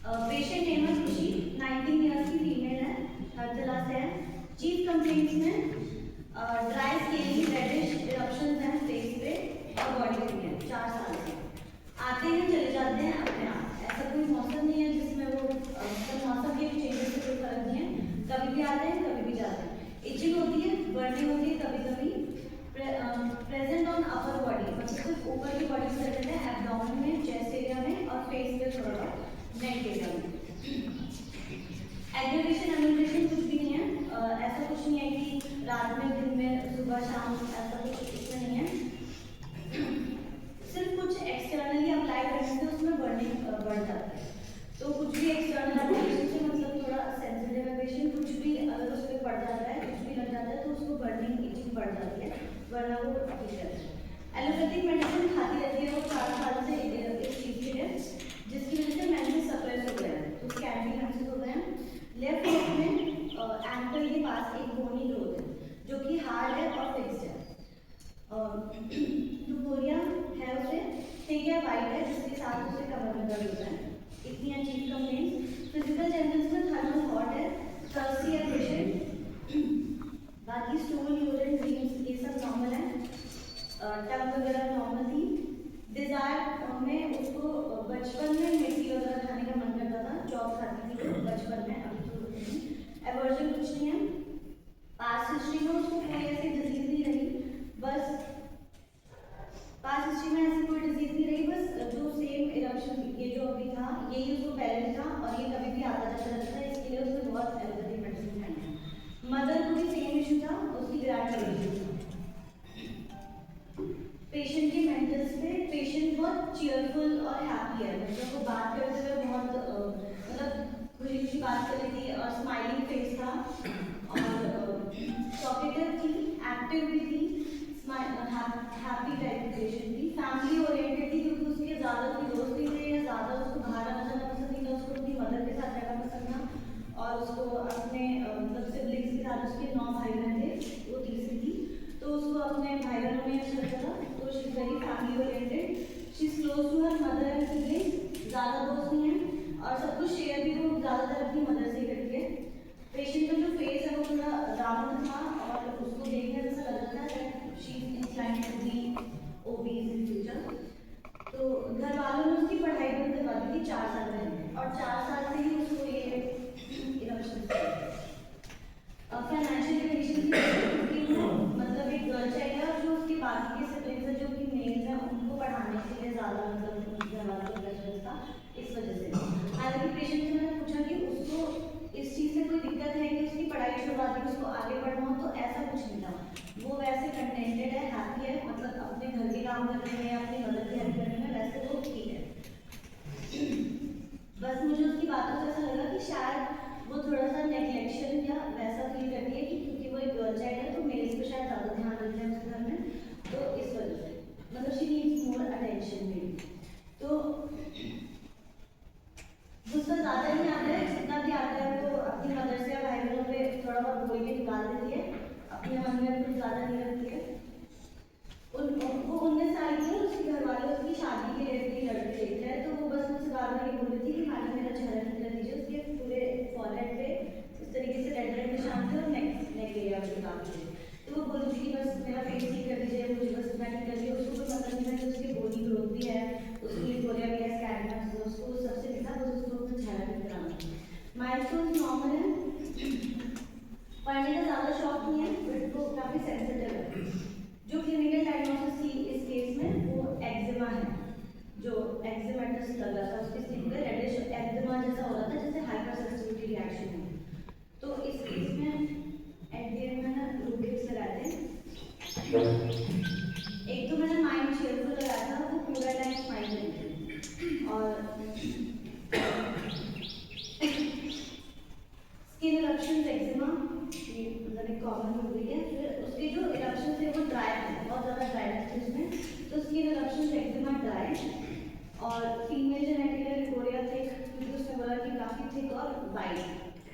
Patient name है खुशी, 19 years की फीमेल है, हरतला से है। चीफ कंप्लेंट्स में ड्राई स्केली रेडिश इरप्शंस हैं फेस पे और बॉडी पे है, 4 साल से आते हैं चले जाते हैं अपने आप। ऐसा कोई मौसम नहीं है जिसमें वो मौसम के चेंजेस से कोई फर्क नहीं है, कभी भी आते हैं कभी भी जाते हैं। इचिंग होती है, बर्निंग होती है कभी कभी, प्रेजेंट ऑन अपर बॉडी, मतलब सिर्फ ऊपर की बॉडी से रहते हैं, एब्डोमेन में, चेस्ट एरिया में और फेस पे थोड़ा नेक एरिया में। एग्रीवेशन एम्यूलेशन कुछ भी नहीं है, ऐसा कुछ नहीं है कि रात में दिन में सुबह शाम, ऐसा कुछ इसमें नहीं है। सिर्फ कुछ एक्सटर्नली अप्लाई करने से उसमें बर्निंग बढ़ जाती है। तो कुछ भी एक्सटर्नल एप्लीकेशन से मतलब थोड़ा सेंसिटिव है पेशेंट, कुछ भी अगर उस पर पड़ जाता है, कुछ भी लग जाता है तो उसको बर्निंग इचिंग बढ़ जाती है, वरना वो ठीक रहता है। एलोपैथिक मेडिसिन खाती रहती है वो 4 साल से इस चीज़ के लिए, जिसकी वजह से मेंसेस सप्रेस हो गए हैं, तो स्कैंडी मेंसेस हो गए हैं। लेफ्ट लेग में एंकल के पास एक बोनी ग्रोथ है जो कि हार्ड है और फिक्स्ड है। लुकोरिया है उसे, ठीक है, वाइट है, जिसके साथ उसे कमर में दर्द होता है। इतनी अच्छी कंप्लेंट्स। फिजिकल चैलेंजेस में थर्मल हॉट है, थर्स्टी है पेशेंट, बाकी स्टूल यूरिन ड्रीम्स ये सब नॉर्मल है, टंग वगैरह नॉर्मल थी। डिजायर में उसको बचपन में मिट्टी वगैरह खाने का मन करता था, चॉप खाती थी वो बचपन में, अभी तो नहीं। एवर्जन कुछ नहीं है। पास्ट हिस्ट्री में उसको कोई ऐसी डिजीज नहीं रही, बस पास्ट हिस्ट्री में ऐसी कोई डिजीज नहीं रही, बस जो सेम इरप्शन ये जो अभी था यही उसको पहले था और ये कभी भी आता जाता रहता है, इसके लिए उसने बहुत एलोपैथिक मेडिसिन खाई है। मदर को भी सेम इशू था, उसकी ग्रैंड पेरेंट्स था। पेशेंट की मेंटल्स पे, पेशेंट बहुत चीयरफुल और हैप्पी है, मतलब वो बात करते हुए बहुत मतलब खुशी खुशी बात कर रही थी और स्माइलिंग फेस था और टॉकेटिव थी, एक्टिव भी थी, हैप्पी टाइप की पेशेंट थी। फैमिली ओरिएंटेड थी क्योंकि उसके ज़्यादा कोई दोस्त नहीं थे या ज़्यादा उसको बाहर आना जाना पसंद नहीं था, उसको अपनी मदर के साथ रहना पसंद था और उसको अपने मतलब सिबलिंग्स के साथ, उसके 9 भाई बहन थे, वो तीसरी थी, तो उसको अपने भाई बहनों में अच्छा लगता था। तो she is very family oriented, she is close to her mother and siblings, ज़्यादा दोस्त नहीं है और सब कुछ शेयर भी वो ज़्यादातर अपनी मदर से ही करती है। पेशेंट का जो फेस है वो थोड़ा राउंड था और उसको देखने से ऐसा लग रहा था that she is inclined to be obese in future. तो घर वालों ने उसकी पढ़ाई बंद करवा दी थी 4 साल पहले और 4 साल से ही उसको ये इरप्शन फाइनेंशियल कंडीशन मतलब एक गर्ल चाइल्ड है जो उसके बाकी के सिबलिंग्स हैं जो कि मेल्स हैं उनको पढ़ाने के लिए ज़्यादा मतलब घर वालों को प्रेशर था, इस वजह से। हालांकि पेशेंट से मैंने पूछा कि उसको इस चीज़ से कोई दिक्कत है कि उसकी पढ़ाई छुड़वा दी, उसको आगे बढ़ना हो, तो ऐसा कुछ नहीं था। वो वैसे कंटेंटेड है, हैप्पी है, मतलब अपने घर के काम करने में, अपनी मदद की हेल्प करने में वैसे वो ठीक है। बस मुझे उसकी बातों से ऐसा लगा कि शायद वो थोड़ा सा नेग्लेक्शन या वैसा फील करती है कि क्योंकि वो एक गर्ल चाइल्ड है तो मेल्स पे शायद ज़्यादा ध्यान देते हैं उसके घर में, तो इस वजह से मतलब शी नीड्स मोर अटेंशन मेरी। तो गुस्सा ज़्यादा नहीं आता है, जितना भी आता है वो अपनी मदर से या भाई बहनों पे थोड़ा बहुत बोल के निकाल देती है, अपने मन में कुछ ज़्यादा नहीं रखती है। वो 19 साल की है, उसके घर वाले उसकी शादी के लिए भी लड़के देख रहे हैं, तो वो बस मुझसे बार बार ये बोल रही थी कि मैडम मेरा चेहरा ठीक कर दीजिए। उसके पूरे फॉरहेड पे इस तरीके से रेड रेड निशान थे और नेक एरिया पे काम थे, तो वो बोल रही थी कि बस मेरा फेस ठीक कर दीजिए, मुझे बस इतना ठीक कर दीजिए। उसको कोई मतलब नहीं था कि उसकी बॉडी ग्रोथ भी है, उसको लिकोरिया भी है, स्कैंडी, उसको सबसे लिखा बस उसको अपना चेहरा ठीक कराना। माइलस्टोन्स नॉर्मल है, पढ़ने का ज़्यादा शौक नहीं है बट वो काफ़ी सेंसिटिव है। जो क्लिनिकल डायग्नोसिस थी इस केस में वो एक्जिमा है, जो एक्जिमेटस लग रहा था उसके स्किन पे रेडिश एक्जिमा जैसा हो रहा था, जैसे हाइपरसेंसिटिविटी रिएक्शन है। तो इस केस में एडीएम में ना रूबिक्स लगाते हैं। एक तो मैंने माइंड चेयरफुल लगाया था, वो पूरा टाइम स्माइल करते हैं और स्किन इरप्शंस एक्जिमा ये मतलब एक कॉमन हो गई है। फिर उसके जो इरप्शन थे वो ड्राई थे, बहुत ज़्यादा ड्राइनेस थी उसमें, तो स्किन इरप्शंस एक्जिमा ड्राई और फीमेल जेनेटिक लिकोरिया थिक, क्योंकि उसने बोला कि काफ़ी थिक और वाइट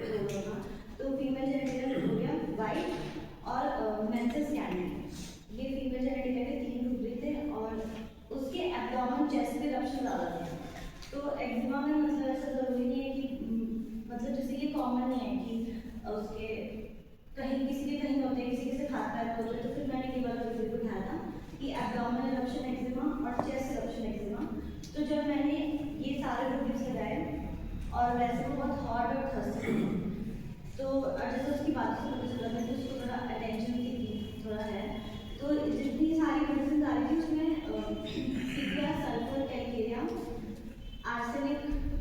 दोनों था, तो फीमेल जेनेटिक लिकोरिया वाइट और मेंसेस स्कैंडी, ये फीमेल जेनेटिक के 3 रूबरी थे और उसके एब्डोमेन चेस्ट पे इरप्शन ज़्यादा थे। तो एक्जिमा में मतलब ऐसा ज़रूरी नहीं है कॉमन ही है कि उसके कहीं किसी के कहीं होते हैं, किसी के से हाथ पैर होते हैं। तो फिर मैंने ये वाला वीडियो को उठाया था कि एब्डोमिनल इरप्शन एक्जिमा और चेस्ट इरप्शन एक्जिमा। तो जब मैंने ये सारे वीडियोस लगाए और वैसे वो बहुत हॉट और थर्स्टी थी, तो जैसे उसकी बात से मुझे लगा कि उसको थोड़ा अटेंशन की थोड़ा है। तो जितनी सारी मेडिसिन आ रही थी उसमें सीपिया, सल्फर, कैलकेरिया, आर्सेनिक,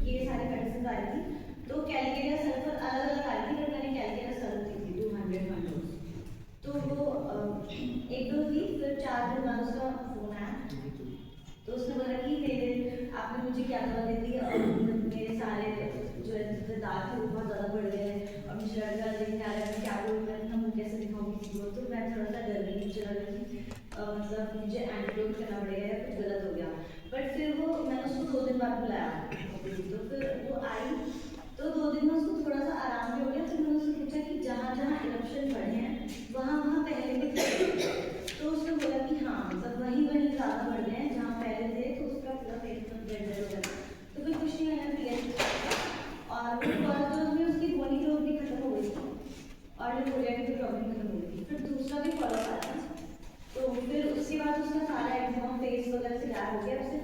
ये सारी मेडिसिन आ रही थी। तो कैलकेरिया सल्फर अलग अलग आ रही थी, पर मैंने कैलकेरिया सल्फर दी थी 200 डोज। तो वो एक डोज दी, फिर 4 दिन बाद उसका फोन आया। तो उसने बोला कि मेरे आपने मुझे क्या दवा दी थी और मेरे सारे जो है दाग थे वो बहुत ज़्यादा बढ़ गए हैं और मुझे लग रहा देखने आ रहा है क्या बोलूँ मैं, मुँह कैसे दिखाऊंगी किसी को। तो मैं थोड़ा सा डर गई, मुझे लगा कि मतलब मुझे एंटीडोट करना पड़ेगा या कुछ गलत हो गया। बट फिर वो मैंने उसको 2 दिन बाद बुलाया, तो फिर वो आई। तो 2 दिन में उसको थोड़ा सा आराम भी हो गया। फिर मैंने उससे पूछा कि जहाँ जहाँ इरप्शन बढ़े हैं वहाँ वहाँ पहले भी थे? तो उसने बोला कि हाँ, मतलब वहीं वहीं ज़्यादा बढ़ गए हैं जहाँ पहले थे। तो उसका पूरा पेट में ब्लड हो गया। तो फिर कुछ नहीं, मैंने पिया और फर्स्ट डोज में उसकी बोनी ग्रोथ भी खत्म हो गई थी और लिपोरिया की भी प्रॉब्लम खत्म हो गई थी। फिर दूसरा भी फॉलो आया, तो फिर उसके बाद उसका सारा एक्जिमा फेस वगैरह से गायब हो गया। उससे